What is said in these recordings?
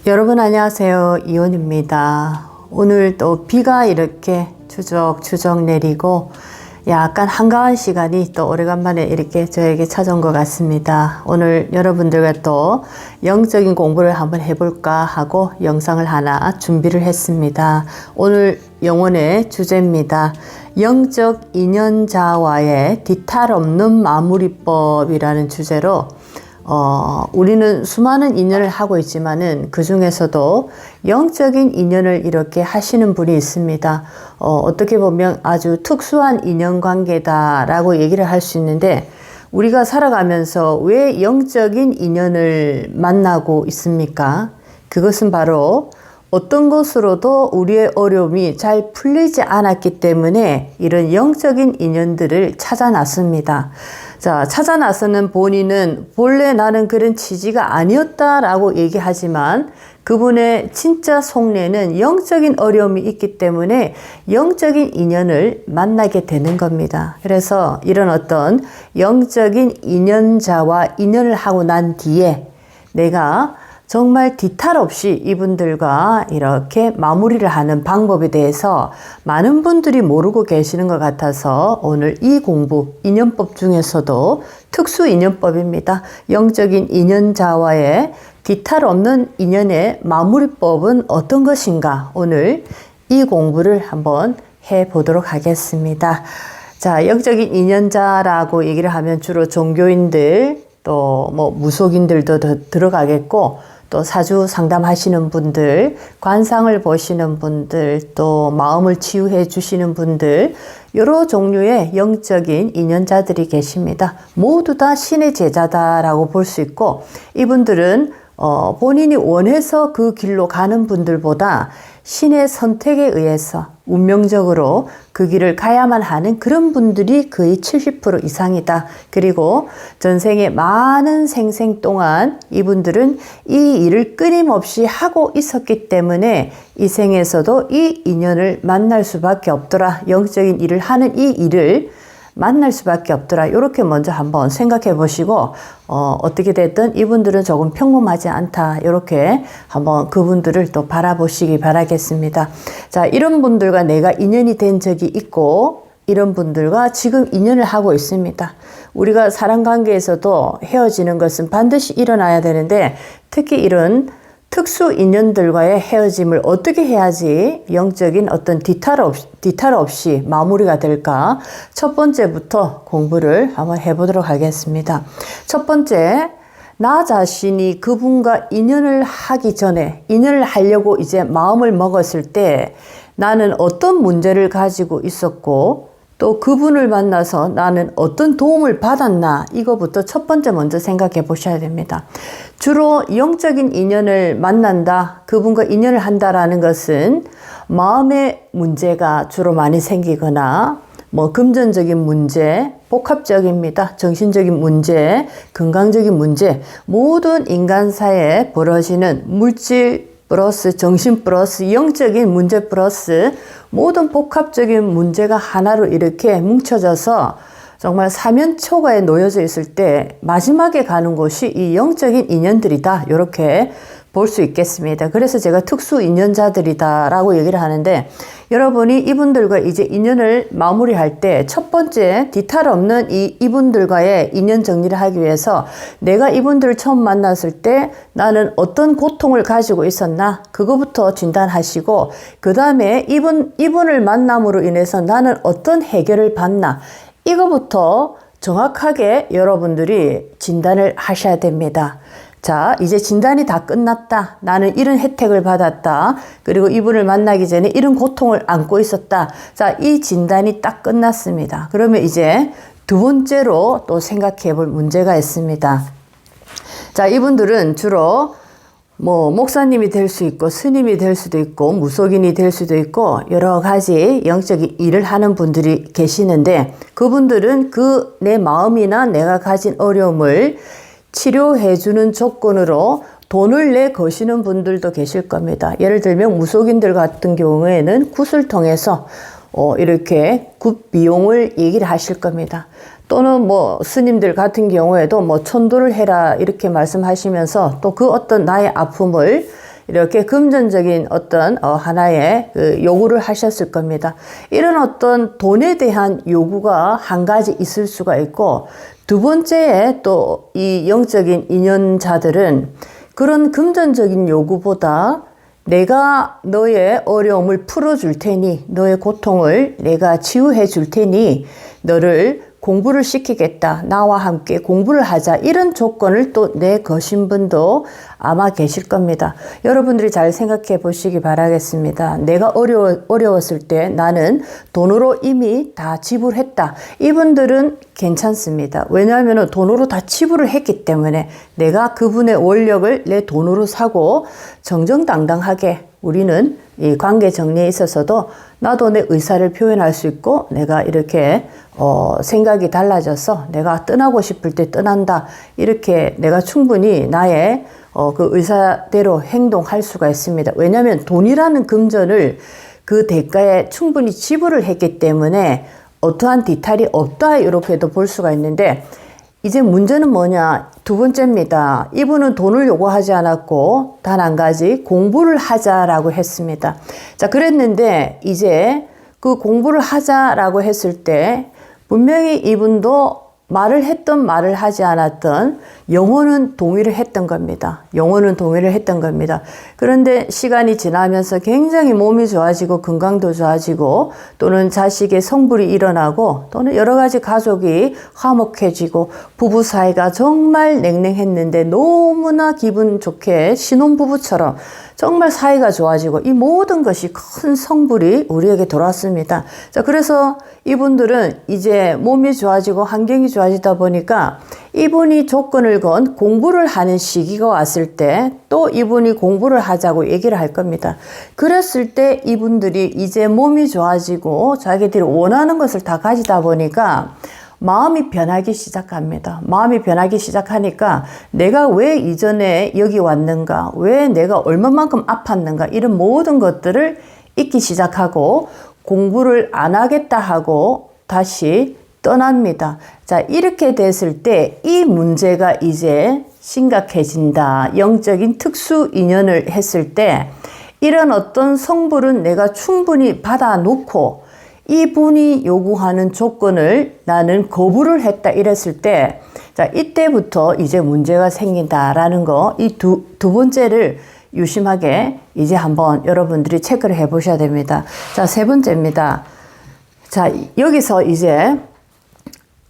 여러분 안녕하세요. 이온입니다. 오늘 또 비가 이렇게 추적추적 내리고 약간 한가한 시간이 또 오래간만에 이렇게 저에게 찾아온 것 같습니다. 오늘 여러분들과 또 영적인 공부를 한번 해볼까 하고 영상을 하나 준비를 했습니다. 오늘 영혼의 주제입니다. 영적 인연자와의 뒤탈 없는 마무리법이라는 주제로 우리는 수많은 인연을 하고 있지만은 그 중에서도 영적인 인연을 이렇게 하시는 분이 있습니다. 어떻게 보면 아주 특수한 인연 관계다라고 얘기를 할 수 있는데, 우리가 살아가면서 왜 영적인 인연을 만나고 있습니까? 그것은 바로 어떤 것으로도 우리의 어려움이 잘 풀리지 않았기 때문에 이런 영적인 인연들을 찾아 놨습니다. 자, 찾아 나서는 본인은 본래 나는 그런 취지가 아니었다라고 얘기하지만 그분의 진짜 속내는 영적인 어려움이 있기 때문에 영적인 인연을 만나게 되는 겁니다. 그래서 이런 어떤 영적인 인연자와 인연을 하고 난 뒤에 내가 정말 뒤탈 없이 이분들과 이렇게 마무리를 하는 방법에 대해서 많은 분들이 모르고 계시는 것 같아서 오늘 이 공부, 인연법 중에서도 특수 인연법입니다. 영적인 인연자와의 뒤탈 없는 인연의 마무리법은 어떤 것인가? 오늘 이 공부를 한번 해보도록 하겠습니다. 자, 영적인 인연자라고 얘기를 하면 주로 종교인들, 또 뭐 무속인들도 들어가겠고, 또 사주 상담하시는 분들, 관상을 보시는 분들, 또 마음을 치유해 주시는 분들, 여러 종류의 영적인 인연자들이 계십니다. 모두 다 신의 제자다라고 볼 수 있고, 이분들은 본인이 원해서 그 길로 가는 분들보다 신의 선택에 의해서 운명적으로 그 길을 가야만 하는 그런 분들이 거의 70% 이상이다. 그리고 전생의 많은 생생 동안 이분들은 이 일을 끊임없이 하고 있었기 때문에 이 생에서도 이 인연을 만날 수밖에 없더라. 영적인 일을 하는 이 일을 만날 수밖에 없더라. 이렇게 먼저 한번 생각해 보시고 어떻게 됐든 이분들은 조금 평범하지 않다. 이렇게 한번 그분들을 또 바라보시기 바라겠습니다. 자, 이런 분들과 내가 인연이 된 적이 있고 이런 분들과 지금 인연을 하고 있습니다. 우리가 사람 관계에서도 헤어지는 것은 반드시 일어나야 되는데 특히 이런 특수 인연들과의 헤어짐을 어떻게 해야지 영적인 어떤 뒤탈 없이 마무리가 될까? 첫 번째부터 공부를 한번 해보도록 하겠습니다. 첫 번째, 나 자신이 그분과 인연을 하기 전에, 인연을 하려고 이제 마음을 먹었을 때 나는 어떤 문제를 가지고 있었고 또 그분을 만나서 나는 어떤 도움을 받았나, 이거부터 첫 번째 먼저 생각해 보셔야 됩니다. 주로 영적인 인연을 만난다, 그분과 인연을 한다라는 것은 마음의 문제가 주로 많이 생기거나 뭐 금전적인 문제, 복합적입니다. 정신적인 문제, 건강적인 문제, 모든 인간사에 벌어지는 물질 플러스 정신 플러스 영적인 문제 플러스 모든 복합적인 문제가 하나로 이렇게 뭉쳐져서 정말 사면초가에 놓여져 있을 때 마지막에 가는 곳이 이 영적인 인연들이다. 이렇게 볼 수 있겠습니다. 그래서 제가 특수 인연자들이다 라고 얘기를 하는데, 여러분이 이분들과 이제 인연을 마무리할 때 첫 번째 뒤탈 없는 이분들과의 인연 정리를 하기 위해서 내가 이분들을 처음 만났을 때 나는 어떤 고통을 가지고 있었나, 그거부터 진단하시고 그 다음에 이분을 만남으로 인해서 나는 어떤 해결을 받나, 이거부터 정확하게 여러분들이 진단을 하셔야 됩니다. 자, 이제 진단이 다 끝났다. 나는 이런 혜택을 받았다. 그리고 이분을 만나기 전에 이런 고통을 안고 있었다. 자, 이 진단이 딱 끝났습니다. 그러면 이제 두 번째로 또 생각해 볼 문제가 있습니다. 자, 이분들은 주로 뭐 목사님이 될 수 있고 스님이 될 수도 있고 무속인이 될 수도 있고 여러 가지 영적인 일을 하는 분들이 계시는데, 그분들은 내 마음이나 내가 가진 어려움을 치료해주는 조건으로 돈을 내 거시는 분들도 계실 겁니다. 예를 들면 무속인들 같은 경우에는 굿을 통해서 이렇게 굿 비용을 얘기를 하실 겁니다. 또는 뭐 스님들 같은 경우에도 뭐 천도를 해라 이렇게 말씀하시면서 또 그 어떤 나의 아픔을 이렇게 금전적인 어떤 하나의 그 요구를 하셨을 겁니다. 이런 어떤 돈에 대한 요구가 한 가지 있을 수가 있고, 두 번째에 또 이 영적인 인연자들은 그런 금전적인 요구보다 내가 너의 어려움을 풀어줄 테니, 너의 고통을 내가 치유해 줄 테니 너를 공부를 시키겠다. 나와 함께 공부를 하자. 이런 조건을 또 내거신 분도 아마 계실 겁니다. 여러분들이 잘 생각해 보시기 바라겠습니다. 내가 어려웠을 때 나는 돈으로 이미 다 지불했다. 이분들은 괜찮습니다. 왜냐하면 돈으로 다 지불을 했기 때문에 내가 그분의 원력을 내 돈으로 사고 정정당당하게 우리는 이 관계 정리에 있어서도 나도 내 의사를 표현할 수 있고, 내가 이렇게 생각이 달라져서 내가 떠나고 싶을 때 떠난다. 이렇게 내가 충분히 나의 그 의사대로 행동할 수가 있습니다. 왜냐하면 돈이라는 금전을 그 대가에 충분히 지불을 했기 때문에 어떠한 뒤탈이 없다. 이렇게도 볼 수가 있는데, 이제 문제는 뭐냐? 두 번째입니다. 이분은 돈을 요구하지 않았고 단 한 가지 공부를 하자라고 했습니다. 자, 그랬는데 이제 그 공부를 하자라고 했을 때 분명히 이분도 말을 했던 말을 하지 않았던 영혼은 동의를 했던 겁니다. 영혼은 동의를 했던 겁니다. 그런데 시간이 지나면서 굉장히 몸이 좋아지고 건강도 좋아지고 또는 자식의 성불이 일어나고 또는 여러 가지 가족이 화목해지고 부부 사이가 정말 냉랭했는데 너무나 기분 좋게 신혼부부처럼 정말 사이가 좋아지고 이 모든 것이 큰 성불이 우리에게 돌아왔습니다. 자, 그래서 이분들은 이제 몸이 좋아지고 환경이 좋아지다 보니까 이분이 조건을 건 공부를 하는 시기가 왔을 때 또 이분이 공부를 하자고 얘기를 할 겁니다. 그랬을 때 이분들이 이제 몸이 좋아지고 자기들이 원하는 것을 다 가지다 보니까 마음이 변하기 시작합니다. 마음이 변하기 시작하니까 내가 왜 이전에 여기 왔는가, 왜 내가 얼마만큼 아팠는가, 이런 모든 것들을 잊기 시작하고 공부를 안 하겠다 하고 다시 떠납니다. 자, 이렇게 됐을 때 이 문제가 이제 심각해진다. 영적인 특수 인연을 했을 때 이런 어떤 성불은 내가 충분히 받아놓고 이분이 요구하는 조건을 나는 거부를 했다 이랬을 때, 자, 이때부터 이제 문제가 생긴다라는 거, 이 두 번째를 유심하게 이제 한번 여러분들이 체크를 해 보셔야 됩니다. 자, 세 번째입니다. 자, 여기서 이제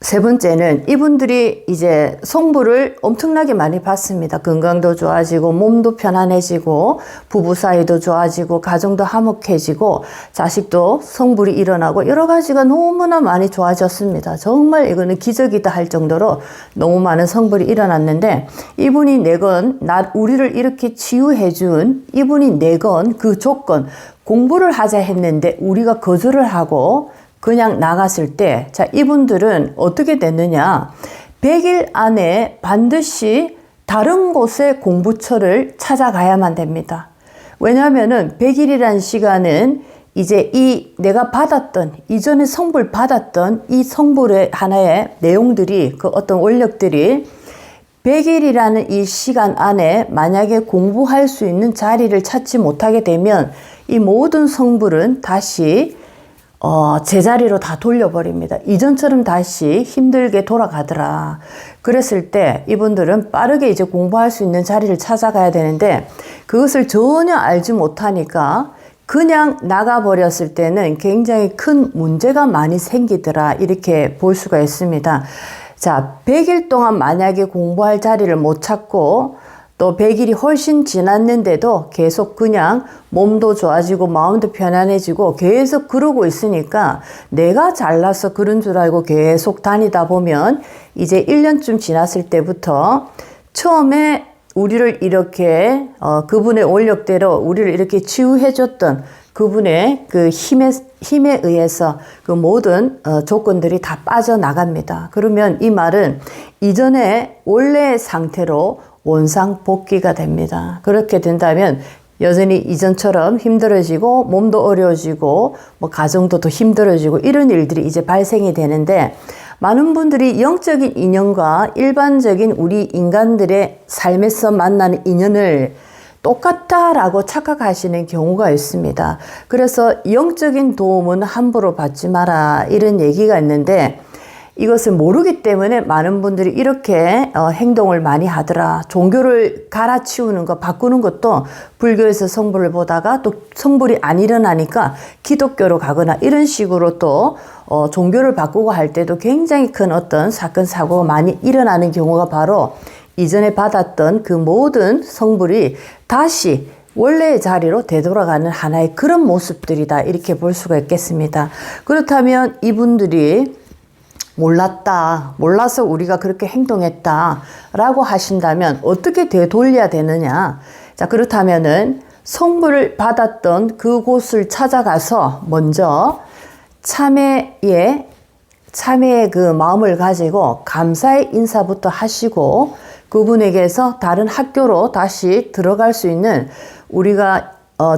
세 번째는 이분들이 이제 성불을 엄청나게 많이 받습니다. 건강도 좋아지고 몸도 편안해지고 부부 사이도 좋아지고 가정도 화목해지고 자식도 성불이 일어나고 여러 가지가 너무나 많이 좋아졌습니다. 정말 이거는 기적이다 할 정도로 너무 많은 성불이 일어났는데, 이분이 내건 우리를 이렇게 치유해준 이분이 내건 그 조건, 공부를 하자 했는데 우리가 거절을 하고 그냥 나갔을 때, 자, 이분들은 어떻게 됐느냐? 100일 안에 반드시 다른 곳의 공부처를 찾아가야만 됩니다. 왜냐하면은 100일이라는 시간은 이제 이 내가 받았던, 이전에 성불 받았던 이 성불의 하나의 내용들이, 그 어떤 원력들이 100일이라는 이 시간 안에 만약에 공부할 수 있는 자리를 찾지 못하게 되면 이 모든 성불은 다시 제자리로 다 돌려버립니다. 이전처럼 다시 힘들게 돌아가더라. 그랬을 때 이분들은 빠르게 이제 공부할 수 있는 자리를 찾아가야 되는데 그것을 전혀 알지 못하니까 그냥 나가버렸을 때는 굉장히 큰 문제가 많이 생기더라. 이렇게 볼 수가 있습니다. 자, 100일 동안 만약에 공부할 자리를 못 찾고 또 100일이 훨씬 지났는데도 계속 그냥 몸도 좋아지고 마음도 편안해지고 계속 그러고 있으니까 내가 잘나서 그런 줄 알고 계속 다니다 보면 이제 1년쯤 지났을 때부터 처음에 우리를 이렇게 그분의 원력대로 우리를 이렇게 치유해줬던 그분의 그 힘에 의해서 그 모든 조건들이 다 빠져나갑니다. 그러면 이 말은 이전에 원래의 상태로 원상복귀가 됩니다. 그렇게 된다면 여전히 이전처럼 힘들어지고 몸도 어려워지고 뭐 가정도 더 힘들어지고 이런 일들이 이제 발생이 되는데, 많은 분들이 영적인 인연과 일반적인 우리 인간들의 삶에서 만나는 인연을 똑같다라고 착각하시는 경우가 있습니다. 그래서 영적인 도움은 함부로 받지 마라 이런 얘기가 있는데 이것을 모르기 때문에 많은 분들이 이렇게 행동을 많이 하더라. 종교를 갈아치우는 것, 바꾸는 것도 불교에서 성불을 보다가 또 성불이 안 일어나니까 기독교로 가거나 이런 식으로 또 종교를 바꾸고 할 때도 굉장히 큰 어떤 사건, 사고가 많이 일어나는 경우가 바로 이전에 받았던 그 모든 성불이 다시 원래의 자리로 되돌아가는 하나의 그런 모습들이다. 이렇게 볼 수가 있겠습니다. 그렇다면 이분들이 몰라서 우리가 그렇게 행동했다 라고 하신다면 어떻게 되돌려야 되느냐. 자, 그렇다면은 성불을 받았던 그곳을 찾아가서 먼저 참회의 그 마음을 가지고 감사의 인사부터 하시고 그분에게서 다른 학교로 다시 들어갈 수 있는 우리가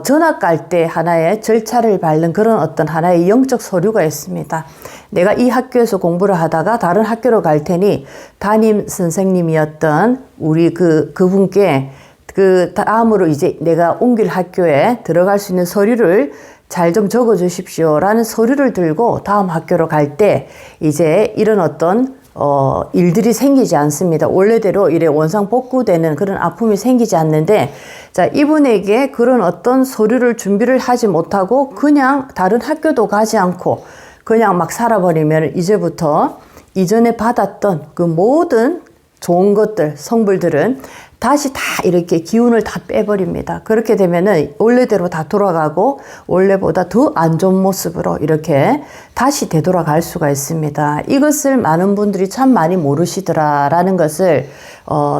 전학 갈 때 하나의 절차를 밟는 그런 어떤 하나의 영적 서류가 있습니다. 내가 이 학교에서 공부를 하다가 다른 학교로 갈 테니 담임 선생님이었던 우리 그분께 그 다음으로 이제 내가 옮길 학교에 들어갈 수 있는 서류를 잘 좀 적어 주십시오 라는 서류를 들고 다음 학교로 갈 때 이제 이런 어떤 일들이 생기지 않습니다. 원래대로 이래 원상복구되는 그런 아픔이 생기지 않는데, 자, 이분에게 그런 어떤 서류를 준비를 하지 못하고 그냥 다른 학교도 가지 않고 그냥 막 살아버리면 이제부터 이전에 받았던 그 모든 좋은 것들, 성불들은 다시 다 이렇게 기운을 다 빼버립니다. 그렇게 되면은 원래대로 다 돌아가고 원래보다 더 안 좋은 모습으로 이렇게 다시 되돌아갈 수가 있습니다. 이것을 많은 분들이 참 많이 모르시더라라는 것을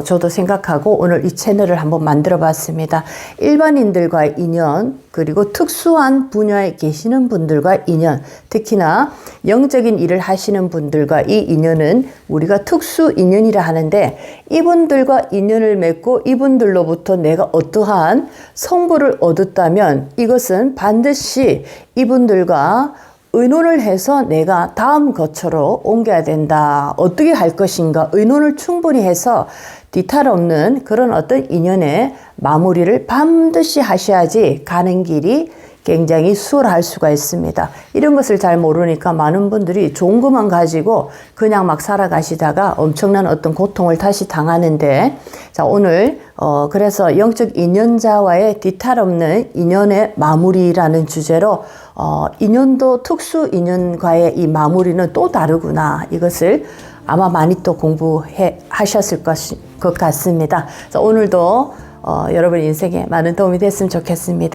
저도 생각하고 오늘 이 채널을 한번 만들어 봤습니다. 일반인들과의 인연, 그리고 특수한 분야에 계시는 분들과 인연, 특히나 영적인 일을 하시는 분들과 이 인연은 우리가 특수 인연이라 하는데, 이분들과 인연을 맺고 이분들로부터 내가 어떠한 성불을 얻었다면 이것은 반드시 이분들과 의논을 해서 내가 다음 거처로 옮겨야 된다. 어떻게 할 것인가 의논을 충분히 해서 뒤탈 없는 그런 어떤 인연의 마무리를 반드시 하셔야지 가는 길이 굉장히 수월할 수가 있습니다. 이런 것을 잘 모르니까 많은 분들이 좋은 것만 가지고 그냥 막 살아가시다가 엄청난 어떤 고통을 다시 당하는데, 자, 오늘 그래서 영적 인연자와의 뒤탈 없는 인연의 마무리라는 주제로 인연도 특수 인연과의 이 마무리는 또 다르구나. 이것을 아마 많이 또 공부해 하셨을 것 같습니다. 자, 오늘도 여러분 인생에 많은 도움이 됐으면 좋겠습니다.